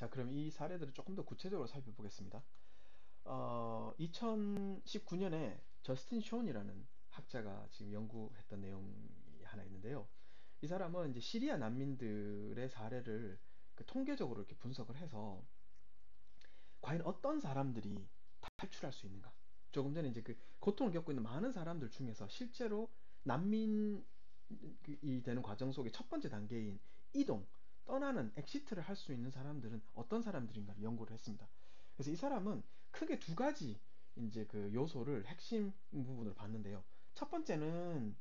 자, 그럼 이 사례들을 조금 더 구체적으로 살펴보겠습니다. 2019년에 저스틴 쇼온이라는 학자가 지금 연구했던 내용이 하나 있는데요. 이 사람은 이제 시리아 난민들의 사례를 통계적으로 이렇게 분석을 해서 과연 어떤 사람들이 탈출할 수 있는가? 조금 전에 이제 그 고통을 겪고 있는 많은 사람들 중에서 실제로 난민이 되는 과정 속의 첫 번째 단계인 이동, 떠나는 엑시트를 할 수 있는 사람들은 어떤 사람들인가를 연구를 했습니다. 그래서 이 사람은 크게 두 가지 이제 그 요소를 핵심 부분으로 봤는데요. 첫 번째는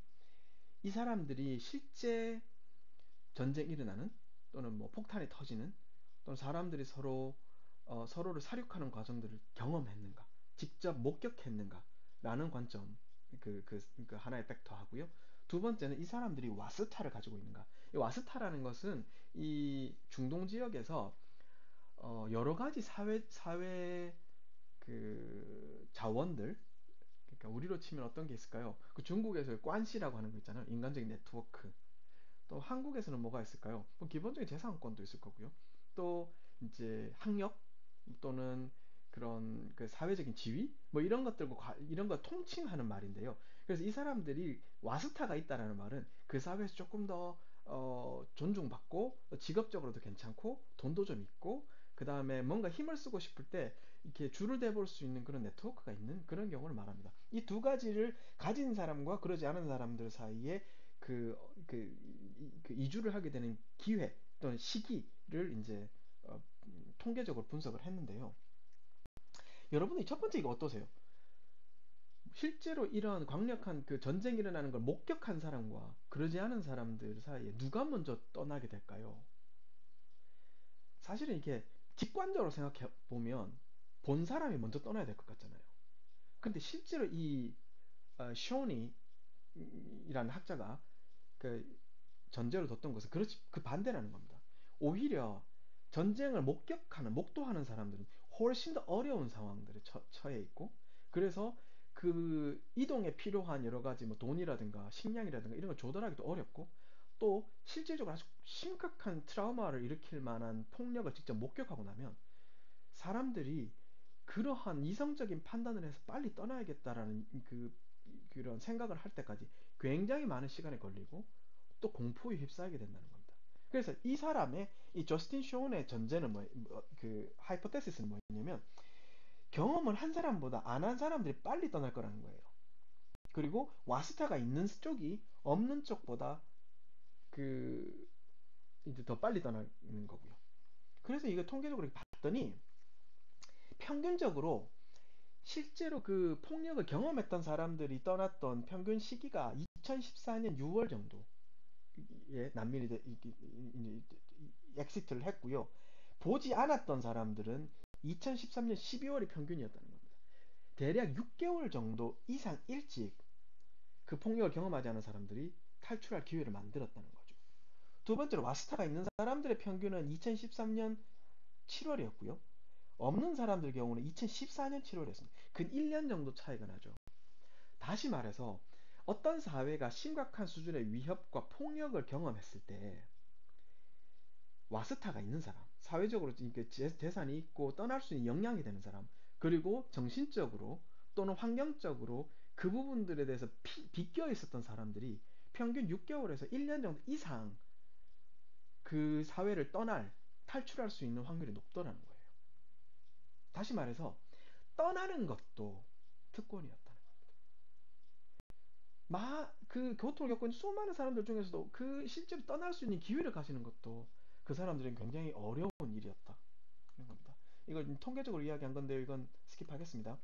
이 사람들이 실제 전쟁이 일어나는 또는 뭐 폭탄이 터지는 또는 사람들이 서로를 살육하는 과정들을 경험했는가, 직접 목격했는가라는 관점 그 하나의 팩터 하고요. 두 번째는 이 사람들이 와스타를 가지고 있는가. 이 와스타라는 것은 이 중동 지역에서 여러 가지 사회 그 자원들, 그러니까 우리로 치면 어떤 게 있을까요? 그 중국에서 관시라고 하는 거 있잖아요. 인간적인 네트워크. 또 한국에서는 뭐가 있을까요? 뭐 기본적인 재산권도 있을 거고요. 또 이제 학력 또는 그런 그 사회적인 지위 뭐 이런 것들과 이런 거 통칭하는 말인데요. 그래서 이 사람들이 와스타가 있다라는 말은 그 사회에서 조금 더 존중받고 직업적으로도 괜찮고 돈도 좀 있고 그 다음에 뭔가 힘을 쓰고 싶을 때 이렇게 줄을 대볼 수 있는 그런 네트워크가 있는 그런 경우를 말합니다. 이 두 가지를 가진 사람과 그러지 않은 사람들 사이에 그, 그 이주를 하게 되는 기회 또는 시기를 이제 통계적으로 분석을 했는데요. 여러분이 첫 번째 이거 어떠세요? 실제로 이런 강력한 그 전쟁이 일어나는 걸 목격한 사람과 그러지 않은 사람들 사이에 누가 먼저 떠나게 될까요? 사실은 이게 직관적으로 생각해 보면 본 사람이 먼저 떠나야 될 것 같잖아요. 근데 실제로 이 쇼니라는 학자가 그 전제로 뒀던 것은 그렇지 그 반대라는 겁니다. 오히려 전쟁을 목도하는 사람들은 훨씬 더 어려운 상황들에 처해 있고 그래서 그 이동에 필요한 여러 가지 뭐 돈이라든가 식량이라든가 이런 걸 조달하기도 어렵고 또 실질적으로 아주 심각한 트라우마를 일으킬 만한 폭력을 직접 목격하고 나면 사람들이 그러한 이성적인 판단을 해서 빨리 떠나야겠다라는 그런 생각을 할 때까지 굉장히 많은 시간이 걸리고 또 공포에 휩싸이게 된다는 겁니다. 그래서 이 사람의 이 저스틴 쇼온의 전제는 그 하이포테시스는 뭐냐면 경험을 한 사람보다 안 한 사람들이 빨리 떠날 거라는 거예요. 그리고 와스타가 있는 쪽이 없는 쪽보다 그 이제 더 빨리 떠나는 거고요. 그래서 이거 통계적으로 봤더니 평균적으로 실제로 그 폭력을 경험했던 사람들이 떠났던 평균 시기가 2014년 6월 정도에 난민이 엑시트를 했고요. 보지 않았던 사람들은 2013년 12월이 평균이었다는 겁니다. 대략 6개월 정도 이상 일찍 그 폭력을 경험하지 않은 사람들이 탈출할 기회를 만들었다는 거죠. 두 번째로 와스타가 있는 사람들의 평균은 2013년 7월이었고요. 없는 사람들 경우는 2014년 7월이었습니다. 근 1년 정도 차이가 나죠. 다시 말해서 어떤 사회가 심각한 수준의 위협과 폭력을 경험했을 때 와스타가 있는 사람, 사회적으로 재산이 있고 떠날 수 있는 역량이 되는 사람, 그리고 정신적으로 또는 환경적으로 그 부분들에 대해서 비껴 있었던 사람들이 평균 6개월에서 1년 정도 이상 그 사회를 탈출할 수 있는 확률이 높더라는 거예요. 다시 말해서 떠나는 것도 특권이었다는 겁니다. 그 고통을 겪고 있는 수많은 사람들 중에서도 그 실제로 떠날 수 있는 기회를 가지는 것도 그 사람들은 굉장히 어려운 일이었다. 는 겁니다. 이걸 통계적으로 이야기한 건데요. 이건 스킵하겠습니다.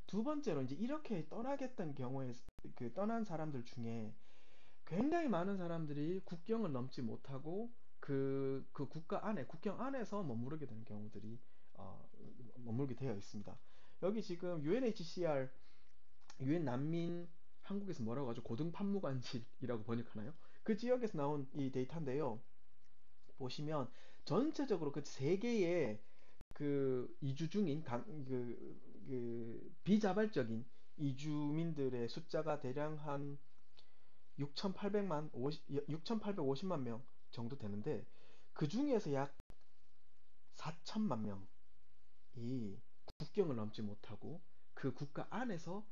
두 번째로 이제 이렇게 떠나겠다는 경우에 그 떠난 사람들 중에 굉장히 많은 사람들이 국경을 넘지 못하고 그 국가 안에 국경 안에서 머무르게 되는 경우들이 머물게 되어 있습니다. 여기 지금 UNHCR 유엔 난민 한국에서 뭐라고 하죠? 고등판무관실이라고 번역하나요? 그 지역에서 나온 이 데이터인데요. 보시면 전체적으로 그 세 개의 그 이주 중인 비자발적인 이주민들의 숫자가 대략 한 6,850만 명 정도 되는데 그 중에서 약 4천만 명이 국경을 넘지 못하고 그 국가 안에서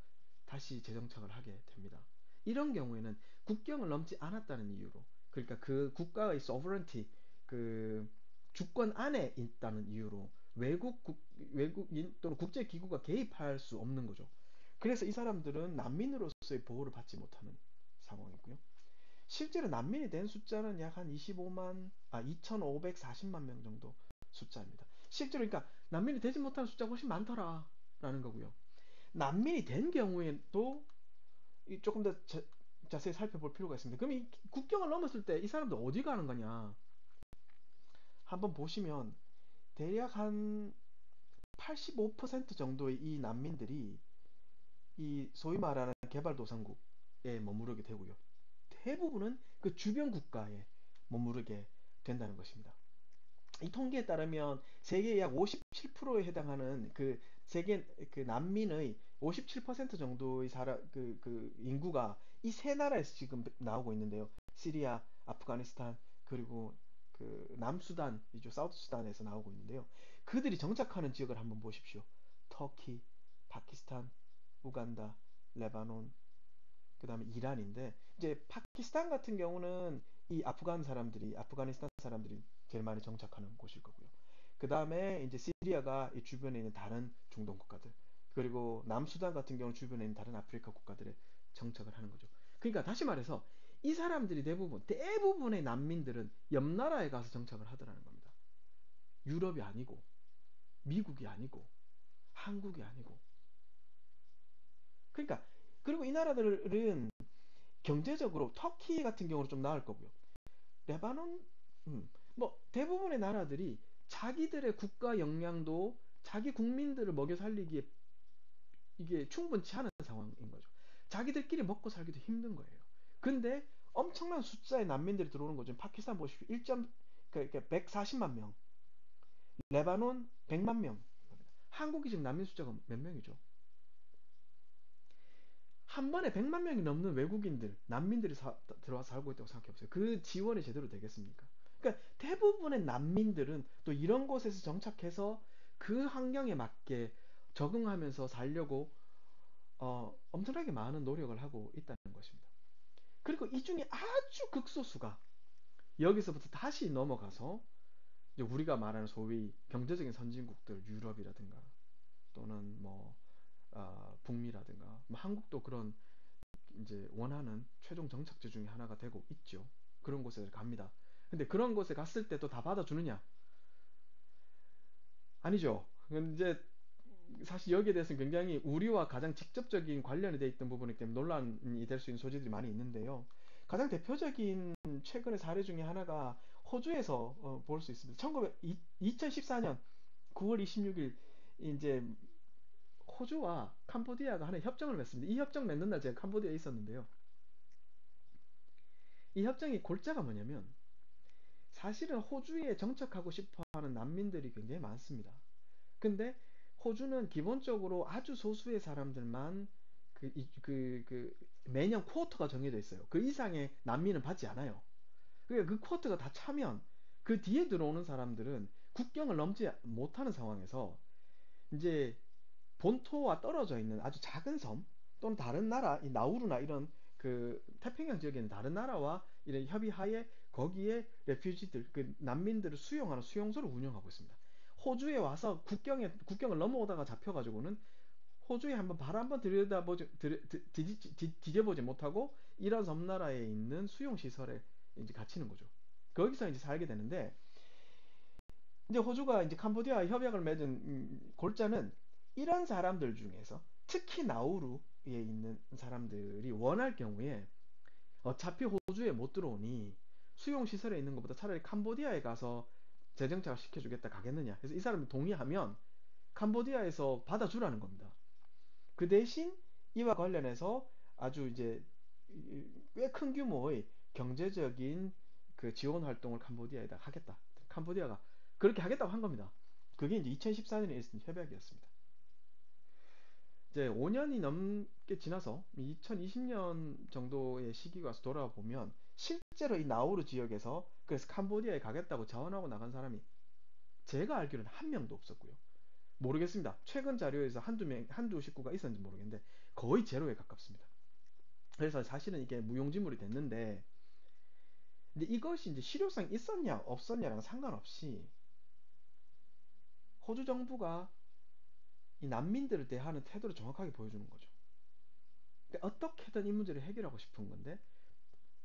다시 재정착을 하게 됩니다. 이런 경우에는 국경을 넘지 않았다는 이유로, 그러니까 그 국가의 sovereignty, 그 주권 안에 있다는 이유로 외국인 또는 국제기구가 개입할 수 없는 거죠. 그래서 이 사람들은 난민으로서의 보호를 받지 못하는 상황이고요. 실제로 난민이 된 숫자는 약 한 2,540만 명 정도 숫자입니다. 실제로 그러니까 난민이 되지 못하는 숫자가 훨씬 많더라라는 거고요. 난민이 된 경우에도 조금 더 자세히 살펴볼 필요가 있습니다. 그럼 이 국경을 넘었을 때 이 사람들 어디 가는 거냐? 한번 보시면 대략 한 85% 정도의 이 난민들이 이 소위 말하는 개발도상국에 머무르게 되고요. 대부분은 그 주변 국가에 머무르게 된다는 것입니다. 이 통계에 따르면 세계 약 57%에 해당하는 그 세계 그 난민의 57% 정도의 그 인구가 이 세 나라에서 지금 나오고 있는데요. 시리아, 아프가니스탄, 그리고 그 남수단이죠. 사우스수단에서 나오고 있는데요. 그들이 정착하는 지역을 한번 보십시오. 터키, 파키스탄, 우간다, 레바논, 그다음에 이란인데 이제 파키스탄 같은 경우는 이 아프가니스탄 사람들이 제일 많이 정착하는 곳일 거고요. 그다음에 이제 시리아가 이 주변에 있는 다른 중동 국가들, 그리고 남수단 같은 경우 주변에 있는 다른 아프리카 국가들에 정착을 하는 거죠. 그러니까 다시 말해서 이 사람들이 대부분의 난민들은 옆 나라에 가서 정착을 하더라는 겁니다. 유럽이 아니고, 미국이 아니고, 한국이 아니고. 그러니까 그리고 이 나라들은 경제적으로 터키 같은 경우는 좀 나을 거고요. 레바논, 뭐 대부분의 나라들이 자기들의 국가 역량도 자기 국민들을 먹여 살리기에 이게 충분치 않은 상황인 거죠. 자기들끼리 먹고 살기도 힘든 거예요. 근데 엄청난 숫자의 난민들이 들어오는 거죠. 파키스탄 보십시오. 1점, 그러니까 140만 명, 레바논 100만 명. 한국이 지금 난민 숫자가 몇 명이죠? 한 번에 100만 명이 넘는 외국인들, 난민들이 들어와서 살고 있다고 생각해 보세요. 그 지원이 제대로 되겠습니까? 그러니까 대부분의 난민들은 또 이런 곳에서 정착해서 그 환경에 맞게 적응하면서 살려고 엄청나게 많은 노력을 하고 있다는 것입니다. 그리고 이 중에 아주 극소수가 여기서부터 다시 넘어가서 이제 우리가 말하는 소위 경제적인 선진국들, 유럽이라든가 또는 뭐 북미라든가 뭐 한국도 그런 이제 원하는 최종 정착지 중에 하나가 되고 있죠. 그런 곳에 갑니다. 근데 그런 곳에 갔을 때 또 다 받아주느냐? 아니죠. 이제 사실 여기에 대해서는 굉장히 우리와 가장 직접적인 관련이 돼 있던 부분이기 때문에 논란이 될 수 있는 소지들이 많이 있는데요. 가장 대표적인 최근의 사례 중에 하나가 호주에서 볼 수 있습니다. 2014년 9월 26일 이제 호주와 캄보디아가 하는 협정을 맺습니다. 이 협정 맺는 날 제가 캄보디아에 있었는데요. 이 협정의 골자가 뭐냐면 사실은 호주에 정착하고 싶어 하는 난민들이 굉장히 많습니다. 근데 호주는 기본적으로 아주 소수의 사람들만 매년 쿼터가 정해져 있어요. 그 이상의 난민은 받지 않아요. 그러니까 그 쿼터가 다 차면 그 뒤에 들어오는 사람들은 국경을 넘지 못하는 상황에서 이제 본토와 떨어져 있는 아주 작은 섬 또는 다른 나라, 이 나우루나 이런 그 태평양 지역에 있는 다른 나라와 이런 협의하에 거기에 레퓨지들, 그 난민들을 수용하는 수용소를 운영하고 있습니다. 호주에 와서 국경을 넘어오다가 잡혀가지고는 호주에 한번 발 한번 디뎌보지 못하고 이런 섬나라에 있는 수용 시설에 이제 갇히는 거죠. 거기서 이제 살게 되는데 이제 호주가 이제 캄보디아 협약을 맺은 골자는 이런 사람들 중에서 특히 나우루에 있는 사람들이 원할 경우에 어차피 호주에 못 들어오니 수용 시설에 있는 것보다 차라리 캄보디아에 가서 재정착을 시켜주겠다 가겠느냐. 그래서 이 사람이 동의하면 캄보디아에서 받아주라는 겁니다. 그 대신 이와 관련해서 아주 이제 꽤 큰 규모의 경제적인 그 지원 활동을 캄보디아에다 하겠다. 캄보디아가 그렇게 하겠다고 한 겁니다. 그게 이제 2014년에 있었던 협약이었습니다. 이제 5년이 넘게 지나서 2020년 정도의 시기가 와서 돌아보면 실제로 이 나우루 지역에서 그래서 캄보디아에 가겠다고 자원하고 나간 사람이 제가 알기로는 한 명도 없었고요. 모르겠습니다. 최근 자료에서 한두 식구가 있었는지 모르겠는데 거의 제로에 가깝습니다. 그래서 사실은 이게 무용지물이 됐는데, 근데 이것이 이제 실효성이 있었냐 없었냐랑 상관없이 호주 정부가 이 난민들을 대하는 태도를 정확하게 보여주는 거죠. 그러니까 어떻게든 이 문제를 해결하고 싶은 건데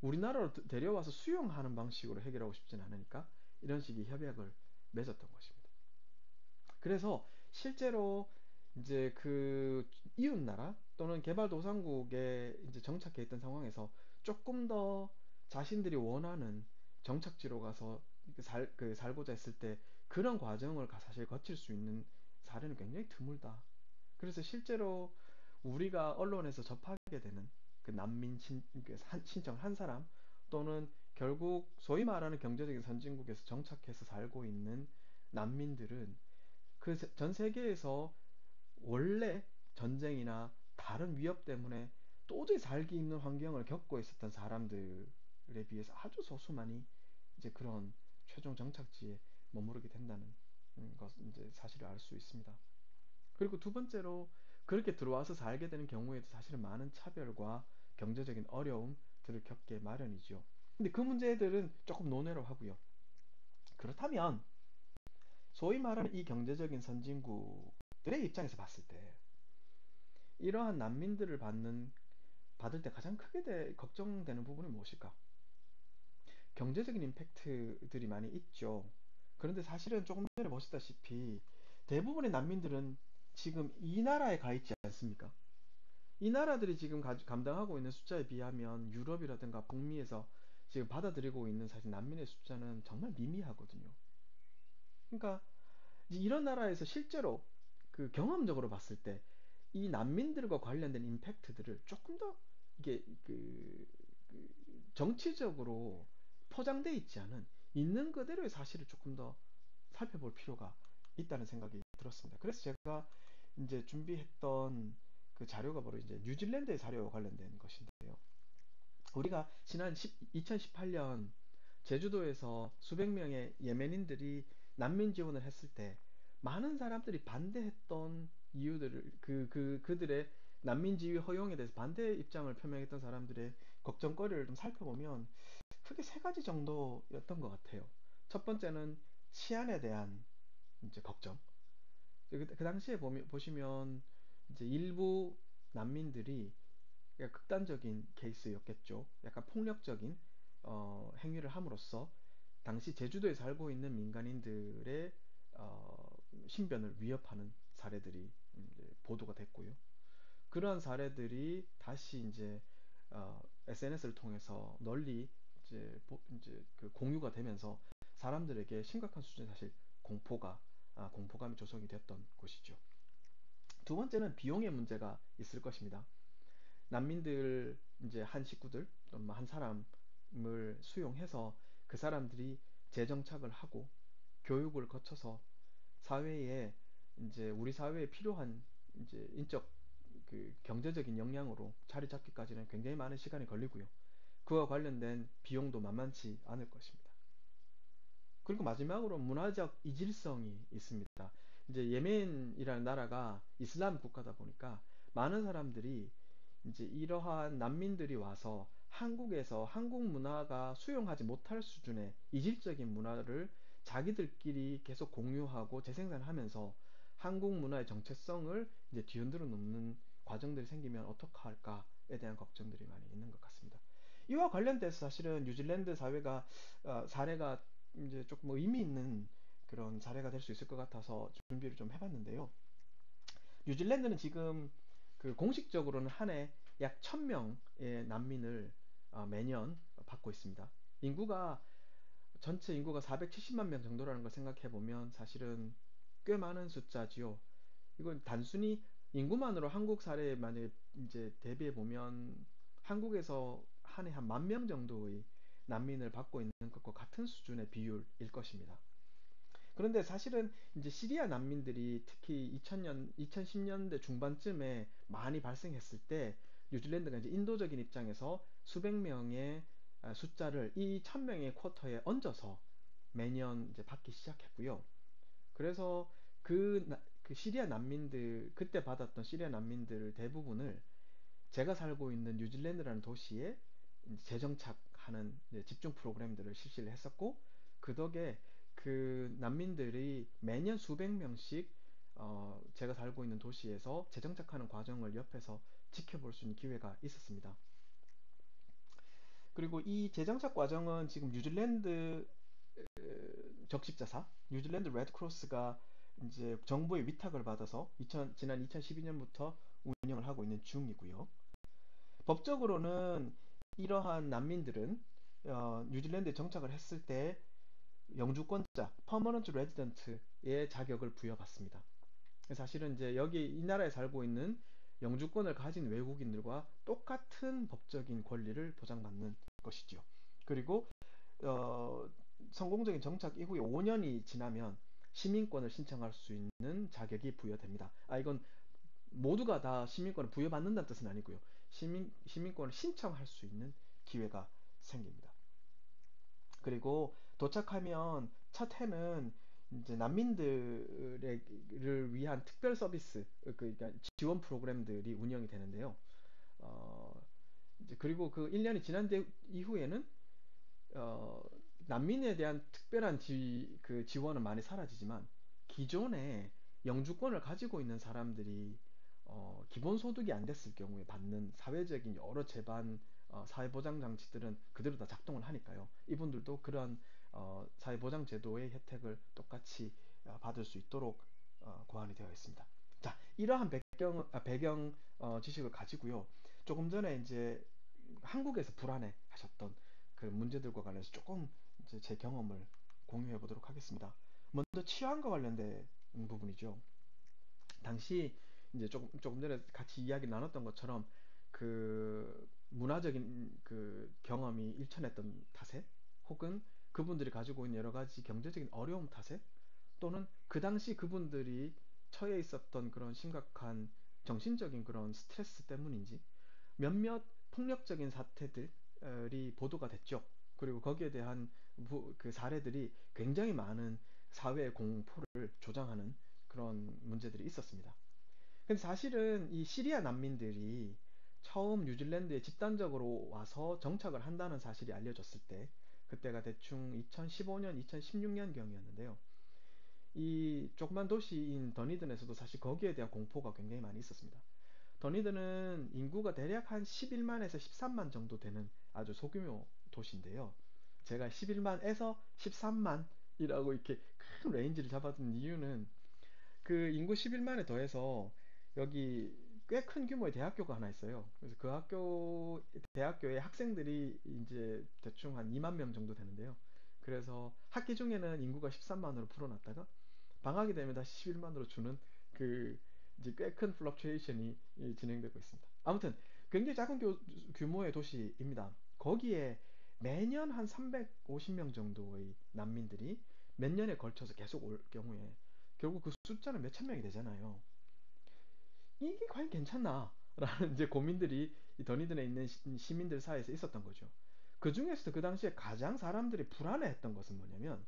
우리나라로 데려와서 수용하는 방식으로 해결하고 싶진 않으니까 이런 식의 협약을 맺었던 것입니다. 그래서 실제로 이제 그 이웃 나라 또는 개발도상국에 이제 정착해 있던 상황에서 조금 더 자신들이 원하는 정착지로 가서 살고자 했을 때 그런 과정을 사실 거칠 수 있는 사례는 굉장히 드물다. 그래서 실제로 우리가 언론에서 접하게 되는 그 난민 신청을 한 사람 또는 결국 소위 말하는 경제적인 선진국에서 정착해서 살고 있는 난민들은 그 전 세계에서 원래 전쟁이나 다른 위협 때문에 도저히 살기 힘든 환경을 겪고 있었던 사람들에 비해서 아주 소수만이 이제 그런 최종 정착지에 머무르게 된다는 것 이제 사실을 알 수 있습니다. 그리고 두 번째로 그렇게 들어와서 살게 되는 경우에도 사실은 많은 차별과 경제적인 어려움들을 겪게 마련이죠. 근데 그 문제들은 조금 논외로 하고요. 그렇다면 소위 말하는 이 경제적인 선진국들의 입장에서 봤을 때 이러한 난민들을 받을 때 가장 크게 걱정되는 부분은 무엇일까? 경제적인 임팩트들이 많이 있죠. 그런데 사실은 조금 전에 보셨다시피 대부분의 난민들은 지금 이 나라에 가 있지 않습니까? 이 나라들이 지금 감당하고 있는 숫자에 비하면 유럽이라든가 북미에서 지금 받아들이고 있는 사실 난민의 숫자는 정말 미미하거든요. 그러니까 이런 나라에서 실제로 그 경험적으로 봤을 때 이 난민들과 관련된 임팩트들을 조금 더 이게 그 정치적으로 포장돼 있지 않은 있는 그대로의 사실을 조금 더 살펴볼 필요가 있다는 생각이 들었습니다. 그래서 제가 이제 준비했던 그 자료가 바로 이제 뉴질랜드의 자료와 관련된 것인데요. 우리가 지난 2018년 제주도에서 수백 명의 예멘인들이 난민 지원을 했을 때 많은 사람들이 반대했던 이유들을 그들의 난민 지위 허용에 대해서 반대 입장을 표명했던 사람들의 걱정거리를 좀 살펴보면 크게 세 가지 정도였던 것 같아요. 첫 번째는 치안에 대한 이제 걱정. 그 당시에 보시면 이제 일부 난민들이 극단적인 케이스였겠죠. 약간 폭력적인 행위를 함으로써 당시 제주도에 살고 있는 민간인들의 어, 신변을 위협하는 사례들이 이제 보도가 됐고요. 그러한 사례들이 다시 이제 SNS를 통해서 널리 이제 그 공유가 되면서 사람들에게 심각한 수준의 사실 공포감이 조성이 됐던 곳이죠. 두 번째는 비용의 문제가 있을 것입니다. 난민들 이제 한 식구들 또는 뭐한 사람을 수용해서 그 사람들이 재정착을 하고 교육을 거쳐서 사회에 이제 우리 사회에 필요한 이제 인적 그 경제적인 역량으로 자리 잡기까지는 굉장히 많은 시간이 걸리고요. 그와 관련된 비용도 만만치 않을 것입니다. 그리고 마지막으로 문화적 이질성이 있습니다. 이제 예멘이라는 나라가 이슬람 국가다 보니까 많은 사람들이 이제 이러한 난민들이 와서 한국에서 한국 문화가 수용하지 못할 수준의 이질적인 문화를 자기들끼리 계속 공유하고 재생산하면서 한국 문화의 정체성을 이제 뒤흔들어 놓는 과정들이 생기면 어떡할까에 대한 걱정들이 많이 있는 것 같습니다. 이와 관련돼서 사실은 뉴질랜드 사례가 이제 조금 의미 있는 그런 사례가 될 수 있을 것 같아서 준비를 좀 해봤는데요. 뉴질랜드는 지금 그 공식적으로는 한 해 약 1000명의 난민을 매년 받고 있습니다. 인구가 전체 인구가 470만 명 정도라는 걸 생각해 보면 사실은 꽤 많은 숫자지요. 이건 단순히 인구만으로 한국 사례에 만약에 이제 대비해 보면 한국에서 한 해 한 10,000명 정도의 난민을 받고 있는 것과 같은 수준의 비율일 것입니다. 그런데 사실은 이제 시리아 난민들이 특히 2010년대 중반쯤에 많이 발생했을 때 뉴질랜드가 이제 인도적인 입장에서 수백 명의 숫자를 이 1000명의 쿼터에 얹어서 매년 이제 받기 시작했고요. 그래서 그 시리아 난민들, 그때 받았던 시리아 난민들 대부분을 제가 살고 있는 뉴질랜드라는 도시에 이제 재정착하는 이제 집중 프로그램들을 실시를 했었고, 그 덕에 그 난민들이 매년 수백 명씩 제가 살고 있는 도시에서 재정착하는 과정을 옆에서 지켜볼 수 있는 기회가 있었습니다. 그리고 이 재정착 과정은 지금 뉴질랜드 적십자사, 뉴질랜드 레드크로스가 이제 정부의 위탁을 받아서 지난 2012년부터 운영을 하고 있는 중이고요. 법적으로는 이러한 난민들은 뉴질랜드에 정착을 했을 때 영주권자, 퍼머넌트 레지던트의 자격을 부여받습니다. 사실은 이제 여기 이 나라에 살고 있는 영주권을 가진 외국인들과 똑같은 법적인 권리를 보장받는 것이죠. 그리고 어, 성공적인 정착 이후에 5년이 지나면 시민권을 신청할 수 있는 자격이 부여됩니다. 이건 모두가 다 시민권을 부여받는다는 뜻은 아니고요. 시민권을 신청할 수 있는 기회가 생깁니다. 그리고 도착하면 첫 해는 이제 난민들을 위한 특별 서비스, 그러니까 지원 프로그램들이 운영이 되는데요. 어, 이제 그리고 그 1년이 지난 이후에는 어, 난민에 대한 특별한 그 지원은 많이 사라지지만 기존에 영주권을 가지고 있는 사람들이 기본소득이 안 됐을 경우에 받는 사회적인 여러 제반 사회보장 장치들은 그대로 다 작동을 하니까요. 이분들도 그런 사회보장 제도의 혜택을 똑같이 받을 수 있도록 고안이 되어 있습니다. 자, 이러한 배경 지식을 가지고요. 조금 전에 이제 한국에서 불안해 하셨던 그 문제들과 관련해서 조금 이제 제 경험을 공유해 보도록 하겠습니다. 먼저 치안과 관련된 부분이죠. 당시 이제 조금 전에 같이 이야기 나눴던 것처럼 그 문화적인 그 경험이 일천했던 탓에, 혹은 그분들이 가지고 있는 여러 가지 경제적인 어려움 탓에, 또는 그 당시 그분들이 처해 있었던 그런 심각한 정신적인 그런 스트레스 때문인지 몇몇 폭력적인 사태들이 보도가 됐죠. 그리고 거기에 대한 그 사례들이 굉장히 많은 사회의 공포를 조장하는 그런 문제들이 있었습니다. 근데 사실은 이 시리아 난민들이 처음 뉴질랜드에 집단적으로 와서 정착을 한다는 사실이 알려졌을 때, 그때가 대충 2015년, 2016년경이었는데요. 이 조그만 도시인 더니든에서도 사실 거기에 대한 공포가 굉장히 많이 있었습니다. 더니든은 인구가 대략 한 11만에서 13만 정도 되는 아주 소규모 도시인데요. 제가 11만에서 13만이라고 이렇게 큰 레인지를 잡아둔 이유는 그 인구 11만에 더해서 여기 꽤 큰 규모의 대학교가 하나 있어요. 그래서 그 대학교의 학생들이 이제 대충 한 2만 명 정도 되는데요. 그래서 학기 중에는 인구가 13만으로 풀어놨다가 방학이 되면 다시 11만으로 주는 그 이제 꽤 큰 플럭추에이션이 진행되고 있습니다. 아무튼 굉장히 작은 규모의 도시입니다. 거기에 매년 한 350명 정도의 난민들이 몇 년에 걸쳐서 계속 올 경우에 결국 그 숫자는 몇 천 명이 되잖아요. 이게 과연 괜찮나? 라는 이제 고민들이 이 더니든에 있는 시민들 사이에서 있었던 거죠. 그 중에서도 그 당시에 가장 사람들이 불안해했던 것은 뭐냐면,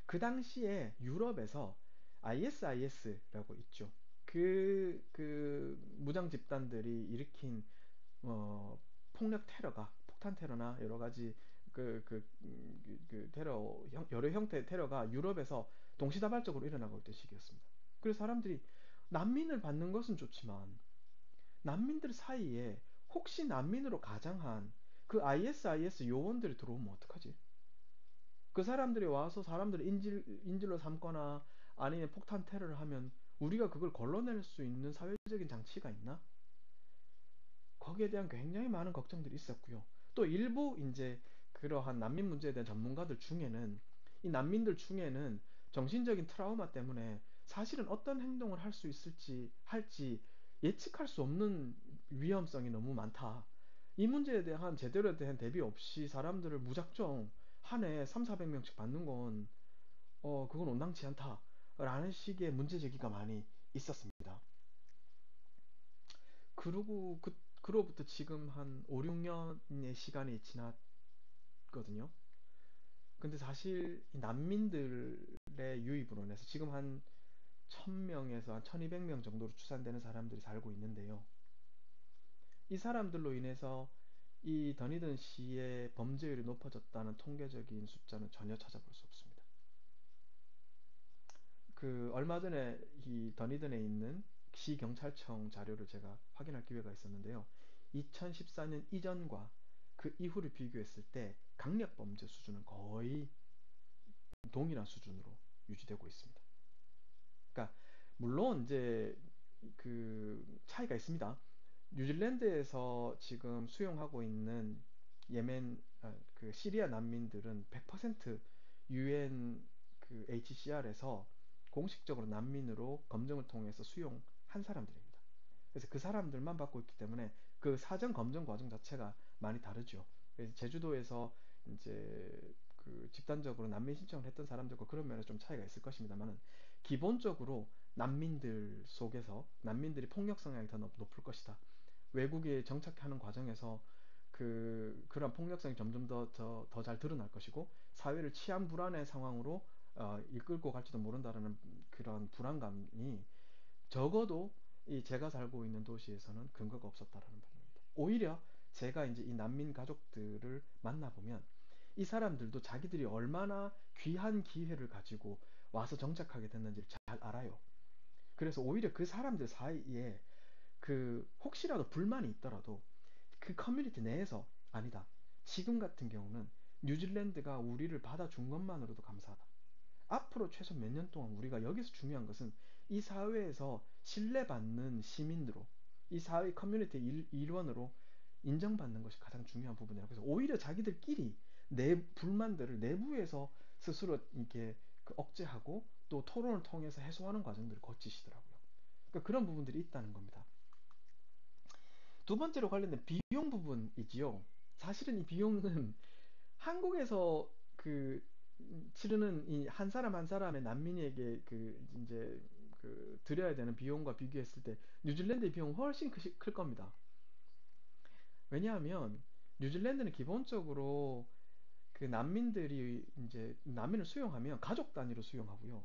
그 당시에 유럽에서 ISIS라고 있죠. 그 무장 집단들이 일으킨 폭력 테러가, 폭탄 테러나 여러 가지 그 테러 여러 형태의 테러가 유럽에서 동시다발적으로 일어나고 있던 시기였습니다. 그래서 사람들이 난민을 받는 것은 좋지만 난민들 사이에 혹시 난민으로 가장한 그 ISIS 요원들이 들어오면 어떡하지? 그 사람들이 와서 사람들을 인질로 삼거나 아니면 폭탄 테러를 하면 우리가 그걸 걸러낼 수 있는 사회적인 장치가 있나? 거기에 대한 굉장히 많은 걱정들이 있었고요. 또 일부 이제 그러한 난민 문제에 대한 전문가들 중에는, 이 난민들 중에는 정신적인 트라우마 때문에 사실은 어떤 행동을 할 수 있을지 할지 예측할 수 없는 위험성이 너무 많다. 이 문제에 대한 제대로 대한 대비 없이 사람들을 무작정 한 해에 3, 400명씩 받는 건 그건 온당치 않다. 라는 식의 문제 제기가 많이 있었습니다. 그러고 그로부터 지금 한 5, 6년의 시간이 지났거든요. 근데 사실 이 난민들의 유입으로 인해서 지금 한 1000명에서 한 1200명 정도로 추산되는 사람들이 살고 있는데요. 이 사람들로 인해서 이 더니든 시의 범죄율이 높아졌다는 통계적인 숫자는 전혀 찾아볼 수 없습니다. 그 얼마 전에 이 더니든에 있는 시 경찰청 자료를 제가 확인할 기회가 있었는데요. 2014년 이전과 그 이후를 비교했을 때 강력 범죄 수준은 거의 동일한 수준으로 유지되고 있습니다. 그러니까 물론 이제 그 차이가 있습니다. 뉴질랜드에서 지금 수용하고 있는 그 시리아 난민들은 100% UN 그 HCR에서 공식적으로 난민으로 검증을 통해서 수용한 사람들입니다. 그래서 그 사람들만 받고 있기 때문에 그 사전 검증 과정 자체가 많이 다르죠. 그래서 제주도에서 이제 그 집단적으로 난민 신청을 했던 사람들과 그런 면에서 좀 차이가 있을 것입니다만은 기본적으로 난민들 속에서 난민들이 폭력 성향이 더 높을 것이다. 외국에 정착하는 과정에서 그런 폭력성이 점점 더 잘 드러날 것이고 사회를 치안 불안의 상황으로 이끌고 갈지도 모른다라는 그런 불안감이 적어도 이 제가 살고 있는 도시에서는 근거가 없었다라는 부분입니다. 오히려 제가 이제 이 난민 가족들을 만나보면 이 사람들도 자기들이 얼마나 귀한 기회를 가지고 와서 정착하게 됐는지를 잘 알아요. 그래서 오히려 그 사람들 사이에 그 혹시라도 불만이 있더라도 그 커뮤니티 내에서 아니다. 지금 같은 경우는 뉴질랜드가 우리를 받아준 것만으로도 감사하다. 앞으로 최소 몇 년 동안 우리가 여기서 중요한 것은 이 사회에서 신뢰받는 시민으로 이 사회 커뮤니티 일원으로 인정받는 것이 가장 중요한 부분이라고. 그래서 오히려 자기들끼리 내 불만들을 내부에서 스스로 이렇게 그 억제하고 또 토론을 통해서 해소하는 과정들을 거치시더라고요. 그러니까 그런 부분들이 있다는 겁니다. 두 번째로 관련된 비용 부분이지요. 사실은 이 비용은 한국에서 그 치르는 이 한 사람 한 사람의 난민에게 그 이제 그 들여야 되는 비용과 비교했을 때 뉴질랜드의 비용은 훨씬 클 겁니다. 왜냐하면 뉴질랜드는 기본적으로 그 난민들이 이제 난민을 수용하면 가족 단위로 수용하고요.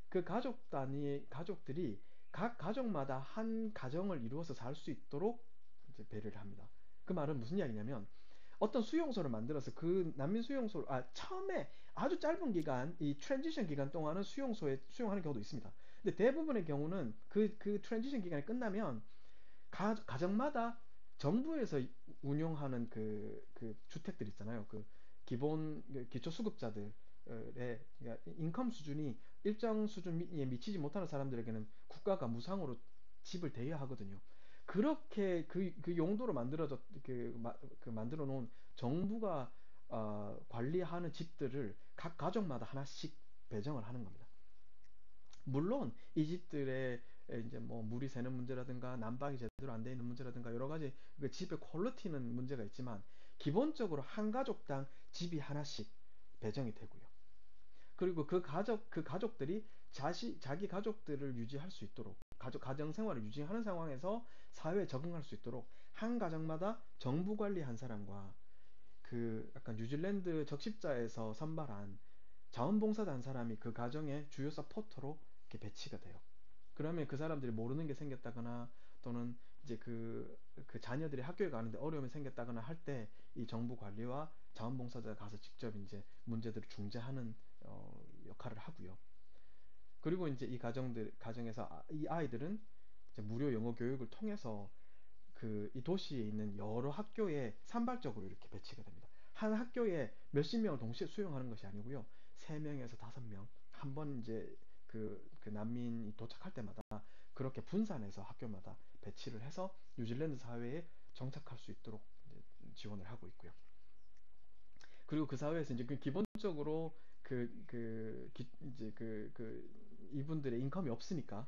그 가족들이 각 가족마다 한 가정을 이루어서 살 수 있도록 이제 배려를 합니다. 그 말은 무슨 이야기냐면 어떤 수용소를 만들어서 그 난민 수용소를 처음에 아주 짧은 기간 이 트랜지션 기간 동안은 수용소에 수용하는 경우도 있습니다. 근데 대부분의 경우는 그 트랜지션 기간이 끝나면 가정마다 정부에서 운영하는 그 주택들 있잖아요. 그 기본 기초수급자들의 그러니까 인컴 수준이 일정 수준에 미치지 못하는 사람들에게는 국가가 무상으로 집을 대여하거든요. 그렇게 그 용도로 그 만들어 놓은 정부가 관리하는 집들을 각 가족마다 하나씩 배정을 하는 겁니다. 물론 이 집들의 이제 뭐 물이 새는 문제라든가 난방이 제대로 안 돼 있는 문제라든가 여러 가지 그 집의 퀄리티는 문제가 있지만 기본적으로 한 가족당 집이 하나씩 배정이 되고요. 그리고 그 가족들이 자기 가족들을 유지할 수 있도록 가정 생활을 유지하는 상황에서 사회에 적응할 수 있도록 한 가정마다 정부 관리 한 사람과 그 약간 뉴질랜드 적십자에서 선발한 자원봉사자 한 사람이 그 가정의 주요 서포터로 이렇게 배치가 돼요. 그러면 그 사람들이 모르는 게 생겼다거나 또는 이제 그 자녀들이 학교에 가는데 어려움이 생겼다거나 할 때 이 정부 관리와 자원봉사자가 가서 직접 이제 문제들을 중재하는 역할을 하고요. 그리고 이제 이 가정에서 이 아이들은 이제 무료 영어 교육을 통해서 이 도시에 있는 여러 학교에 산발적으로 이렇게 배치가 됩니다. 한 학교에 몇십 명을 동시에 수용하는 것이 아니고요. 3명에서 5명. 한 번 이제 그 난민이 도착할 때마다 그렇게 분산해서 학교마다 배치를 해서 뉴질랜드 사회에 정착할 수 있도록 이제 지원을 하고 있고요. 그리고 그 사회에서 이제 그 기본적으로 이제 이분들의 인컴이 없으니까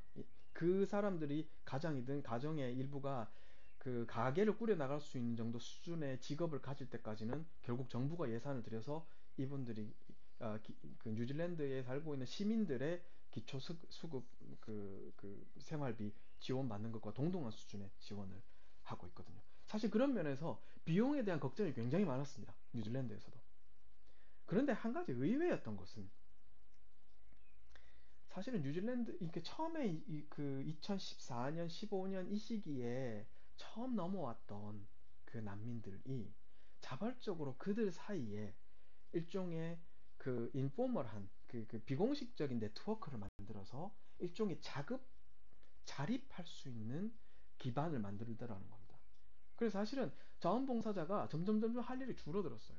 그 사람들이 가장이든 가정의 일부가 그 가게를 꾸려 나갈 수 있는 정도 수준의 직업을 가질 때까지는 결국 정부가 예산을 들여서 이분들이 그 뉴질랜드에 살고 있는 시민들의 기초 수급 그 생활비 지원받는 것과 동등한 수준의 지원을 하고 있거든요. 사실 그런 면에서 비용에 대한 걱정이 굉장히 많았습니다. 뉴질랜드에서도. 그런데 한 가지 의외였던 것은 사실은 뉴질랜드 이게 처음에 그 2014년, 15년 이 시기에 처음 넘어왔던 그 난민들이 자발적으로 그들 사이에 일종의 그 인포멀한 그 비공식적인 네트워크를 만들어서 일종의 자립할 수 있는 기반을 만들더라는 겁니다. 그래서 사실은 자원봉사자가 점점 할 일이 줄어들었어요.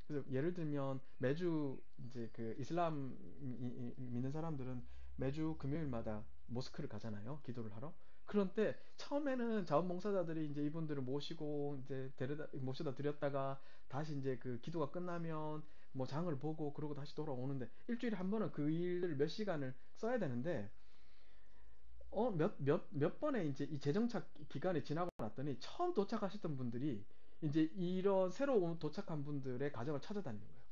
그래서 예를 들면 매주 이제 그 이슬람 믿는 사람들은 매주 금요일마다 모스크를 가잖아요. 기도를 하러. 그런데 처음에는 자원봉사자들이 이제 이분들을 모시고 이제 모셔다 드렸다가 다시 이제 그 기도가 끝나면 뭐 장을 보고 그러고 다시 돌아오는데 일주일에 한 번은 그 일을 몇 시간을 써야 되는데 몇 번의 이제 이 재정착 기간이 지나고 났더니 처음 도착하셨던 분들이 이제 이런 새로 도착한 분들의 가정을 찾아다니는 거예요.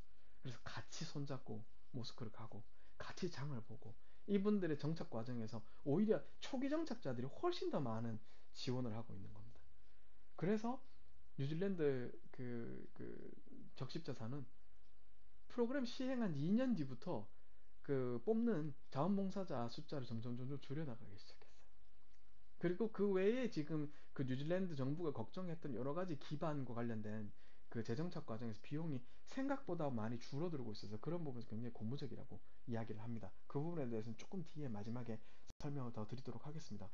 그래서 같이 손잡고 모스크를 가고 같이 장을 보고 이분들의 정착 과정에서 오히려 초기 정착자들이 훨씬 더 많은 지원을 하고 있는 겁니다. 그래서 뉴질랜드 그 적십자사는 프로그램 시행한 2년 뒤부터 그 뽑는 자원봉사자 숫자를 점점 줄여나가기 시작했어요. 그리고 그 외에 지금 그 뉴질랜드 정부가 걱정했던 여러 가지 기반과 관련된 그 재정착 과정에서 비용이 생각보다 많이 줄어들고 있어서 그런 부분에서 굉장히 고무적이라고 이야기를 합니다. 그 부분에 대해서는 조금 뒤에 마지막에 설명을 더 드리도록 하겠습니다.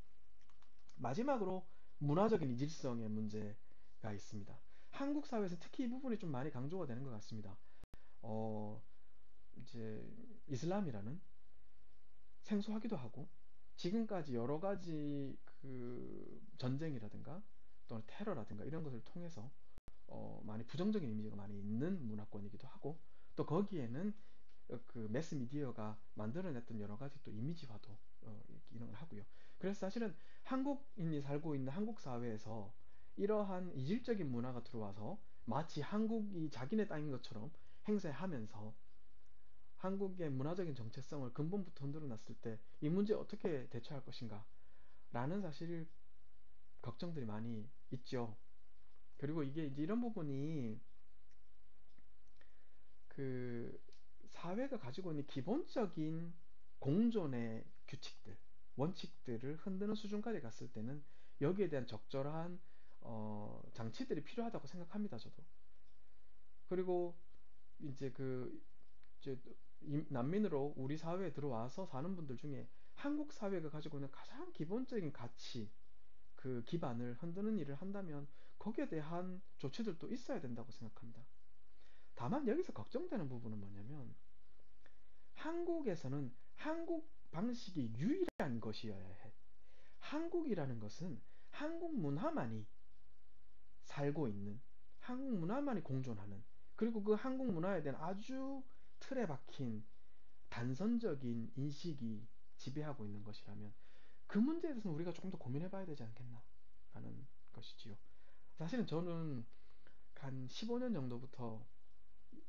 마지막으로 문화적인 이질성의 문제가 있습니다. 한국 사회에서 특히 이 부분이 좀 많이 강조가 되는 것 같습니다. 어, 이제 이슬람이라는 생소하기도 하고 지금까지 여러 가지 그 전쟁이라든가 또는 테러라든가 이런 것을 통해서 많이 부정적인 이미지가 많이 있는 문화권이기도 하고 또 거기에는 그 매스 미디어가 만들어냈던 여러 가지 또 이미지화도 기능을 하고요. 그래서 사실은 한국인이 살고 있는 한국 사회에서 이러한 이질적인 문화가 들어와서 마치 한국이 자기네 땅인 것처럼 행세하면서 한국의 문화적인 정체성을 근본부터 흔들어 놨을 때 이 문제에 어떻게 대처할 것인가 라는 사실 걱정들이 많이 있죠. 그리고 이게 이제 이런 부분이 그 사회가 가지고 있는 기본적인 공존의 규칙들, 원칙들을 흔드는 수준까지 갔을 때는 여기에 대한 적절한 장치들이 필요하다고 생각합니다, 저도. 그리고 이제 이제 난민으로 우리 사회에 들어와서 사는 분들 중에 한국 사회가 가지고 있는 가장 기본적인 가치, 그 기반을 흔드는 일을 한다면 거기에 대한 조치들도 있어야 된다고 생각합니다. 다만 여기서 걱정되는 부분은 뭐냐면 한국에서는 한국 방식이 유일한 것이어야 해. 한국이라는 것은 한국 문화만이 살고 있는, 한국 문화만이 공존하는, 그리고 그 한국 문화에 대한 아주 틀에 박힌 단선적인 인식이 지배하고 있는 것이라면 그 문제에 대해서는 우리가 조금 더 고민해 봐야 되지 않겠나 라는 것이지요. 사실은 저는 한 15년 정도부터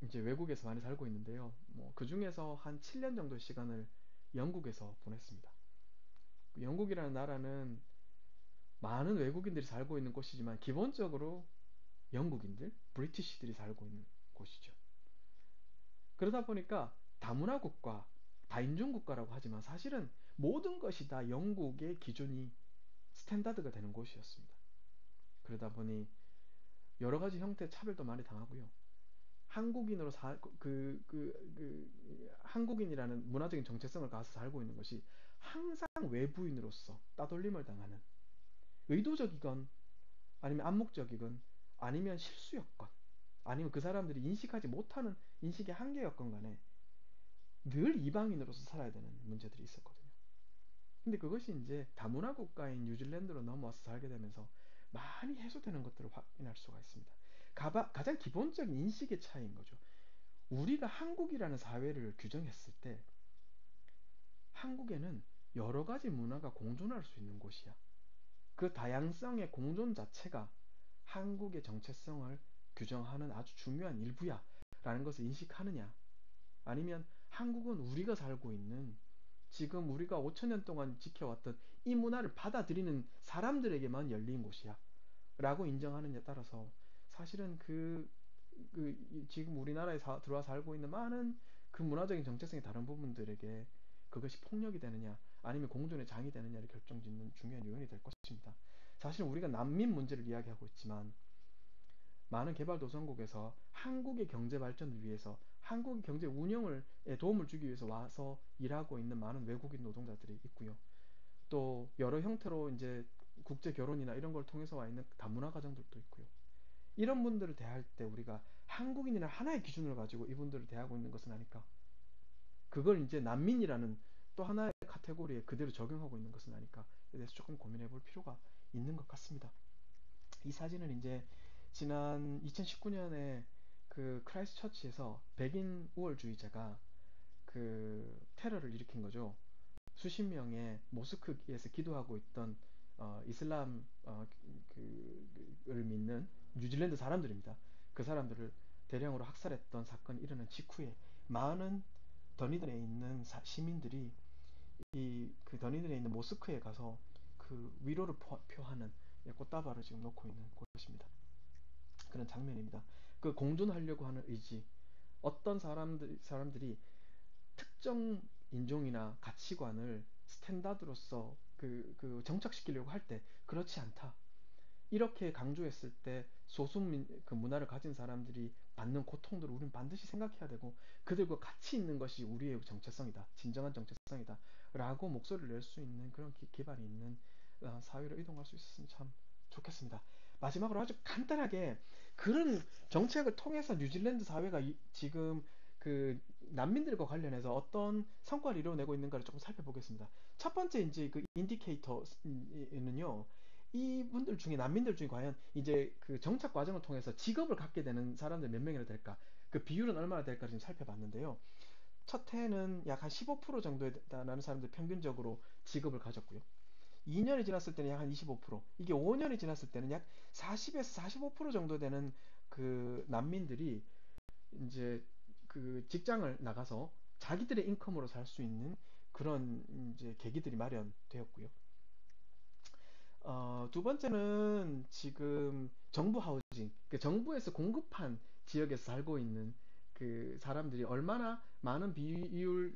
이제 외국에서 많이 살고 있는데요. 뭐 그 중에서 한 7년 정도 시간을 영국에서 보냈습니다. 영국이라는 나라는 많은 외국인들이 살고 있는 곳이지만 기본적으로 영국인들, 브리티시들이 살고 있는 곳이죠. 그러다 보니까 다문화 국가, 다인종 국가라고 하지만 사실은 모든 것이 다 영국의 기준이 스탠다드가 되는 곳이었습니다. 그러다 보니 여러 가지 형태의 차별도 많이 당하고요. 한국인으로 한국인이라는 문화적인 정체성을 가서 살고 있는 것이 항상 외부인으로서 따돌림을 당하는 의도적이건 아니면 암묵적이건 아니면 실수였건 아니면 그 사람들이 인식하지 못하는 인식의 한계였건 간에 늘 이방인으로서 살아야 되는 문제들이 있었거든요. 근데 그것이 이제 다문화 국가인 뉴질랜드로 넘어와서 살게 되면서 많이 해소되는 것들을 확인할 수가 있습니다. 가장 기본적인 인식의 차이인 거죠. 우리가 한국이라는 사회를 규정했을 때 한국에는 여러 가지 문화가 공존할 수 있는 곳이야. 그 다양성의 공존 자체가 한국의 정체성을 규정하는 아주 중요한 일부야. 라는 것을 인식하느냐. 아니면 한국은 우리가 살고 있는 지금 우리가 5천 년 동안 지켜왔던 이 문화를 받아들이는 사람들에게만 열린 곳이야. 라고 인정하느냐에 따라서 사실은 그 지금 우리나라에 들어와 살고 있는 많은 그 문화적인 정체성이 다른 부분들에게 그것이 폭력이 되느냐 아니면 공존의 장이 되느냐를 결정짓는 중요한 요인이 될 것입니다. 사실 우리가 난민 문제를 이야기하고 있지만 많은 개발도상국에서 한국의 경제 발전을 위해서 한국의 경제 운영을 도움을 주기 위해서 와서 일하고 있는 많은 외국인 노동자들이 있고요. 또 여러 형태로 이제 국제 결혼이나 이런 걸 통해서 와 있는 다문화 가정들도 있고요. 이런 분들을 대할 때 우리가 한국인이나 하나의 기준을 가지고 이분들을 대하고 있는 것은 아닐까? 그걸 이제 난민이라는 또 하나의 카테고리에 그대로 적용하고 있는 것은 아닐까에 대해서 조금 고민해 볼 필요가 있는 것 같습니다. 이 사진은 이제 지난 2019년에 그 크라이스트 처치에서 백인 우월주의자가 그 테러를 일으킨 거죠. 수십 명의 모스크에서 기도하고 있던 이슬람 그를 믿는 뉴질랜드 사람들입니다. 그 사람들을 대량으로 학살했던 사건이 일어난 직후에 많은 더니든에 있는 시민들이 이 그 더니든에 있는 모스크에 가서 그 위로를 표하는 꽃다발을 지금 놓고 있는 곳입니다. 그런 장면입니다. 그 공존하려고 하는 의지, 어떤 사람들이 특정 인종이나 가치관을 스탠다드로서 정착시키려고 할 때 그렇지 않다. 이렇게 강조했을 때 소수민 그 문화를 가진 사람들이 받는 고통들을 우리는 반드시 생각해야 되고 그들과 같이 있는 것이 우리의 정체성이다. 진정한 정체성이다. 라고 목소리를 낼 수 있는 그런 기반이 있는 사회로 이동할 수 있었으면 참 좋겠습니다. 마지막으로 아주 간단하게 그런 정책을 통해서 뉴질랜드 사회가 지금 그 난민들과 관련해서 어떤 성과를 이뤄내고 있는가를 조금 살펴보겠습니다. 첫 번째 이제 그 인디케이터는요. 이분들 중에 난민들 중에 과연 이제 그 정착 과정을 통해서 직업을 갖게 되는 사람들 몇 명이나 될까? 그 비율은 얼마나 될까 좀 살펴봤는데요. 첫 해는 약 한 15% 정도에 달하는 사람들 평균적으로 직업을 가졌고요. 2년이 지났을 때는 약 한 25%, 이게 5년이 지났을 때는 약 40에서 45% 정도 되는 그 난민들이 이제 그 직장을 나가서 자기들의 인컴으로 살 수 있는 그런 이제 계기들이 마련되었고요. 두 번째는 지금 정부 하우징, 그 정부에서 공급한 지역에서 살고 있는 그 사람들이 얼마나 많은 비율에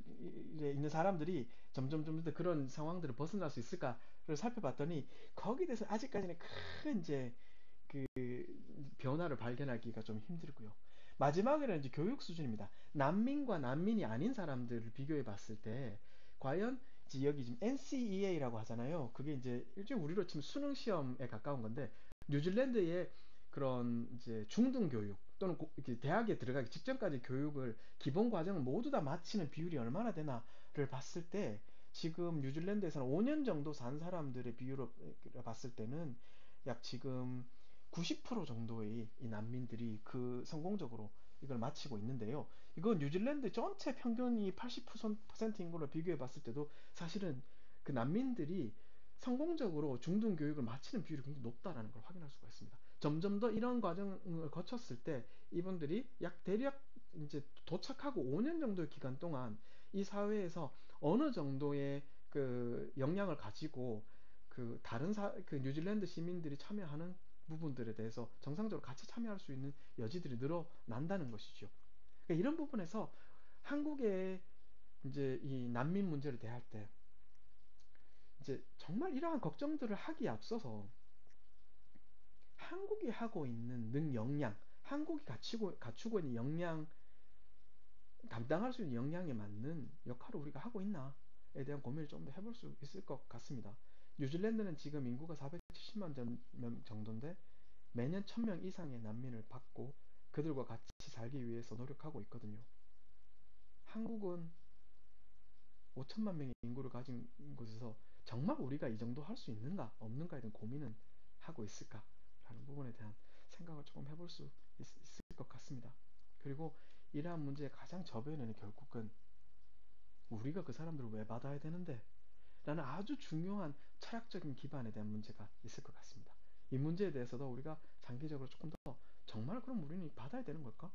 있는 사람들이 점점 더 그런 상황들을 벗어날 수 있을까를 살펴봤더니 거기에 대해서 아직까지는 큰 이제 그 변화를 발견하기가 좀 힘들고요. 마지막에는 이제 교육 수준입니다. 난민과 난민이 아닌 사람들을 비교해 봤을 때 과연 이제 여기 지금 NCEA라고 하잖아요. 그게 이제 일종의 우리로 치면 수능 시험에 가까운 건데 뉴질랜드의 그런 이제 중등 교육 또는 이렇게 대학에 들어가기 직전까지 교육을 기본 과정을 모두 다 마치는 비율이 얼마나 되나를 봤을 때 지금 뉴질랜드에서는 5년 정도 산 사람들의 비율을 봤을 때는 약 지금 90% 정도의 이 난민들이 그 성공적으로 이걸 마치고 있는데요. 이거 뉴질랜드 전체 평균이 80%인 걸로 비교해 봤을 때도 사실은 그 난민들이 성공적으로 중등 교육을 마치는 비율이 굉장히 높다라는 걸 확인할 수가 있습니다. 점점 더 이런 과정을 거쳤을 때 이분들이 약 대략 이제 도착하고 5년 정도의 기간 동안 이 사회에서 어느 정도의 그 역량을 가지고 그 다른 그 뉴질랜드 시민들이 참여하는 부분들에 대해서 정상적으로 같이 참여할 수 있는 여지들이 늘어난다는 것이죠. 그러니까 이런 부분에서 한국의 이제 이 난민 문제를 대할 때 이제 정말 이러한 걱정들을 하기에 앞서서 한국이 하고 있는 역량, 한국이 갖추고 있는 역량, 감당할 수 있는 역량에 맞는 역할을 우리가 하고 있나에 대한 고민을 좀 더 해볼 수 있을 것 같습니다. 뉴질랜드는 지금 인구가 470만 명 정도인데 매년 1000명 이상의 난민을 받고 그들과 같이 살기 위해서 노력하고 있거든요. 한국은 5천만 명의 인구를 가진 곳에서 정말 우리가 이 정도 할 수 있는가 없는가에 대한 고민은 하고 있을까라는 부분에 대한 생각을 조금 해볼 수 있을 것 같습니다. 그리고 이러한 문제의 가장 저변에는 결국은 우리가 그 사람들을 왜 받아야 되는데? 라는 아주 중요한 철학적인 기반에 대한 문제가 있을 것 같습니다. 이 문제에 대해서도 우리가 장기적으로 조금 더 정말 그럼 우리는 받아야 되는 걸까?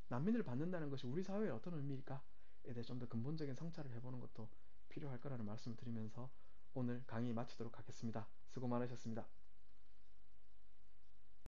난민을 받는다는 것이 우리 사회에 어떤 의미일까에 대해 좀 더 근본적인 성찰을 해보는 것도 필요할 거라는 말씀을 드리면서 오늘 강의 마치도록 하겠습니다. 수고 많으셨습니다.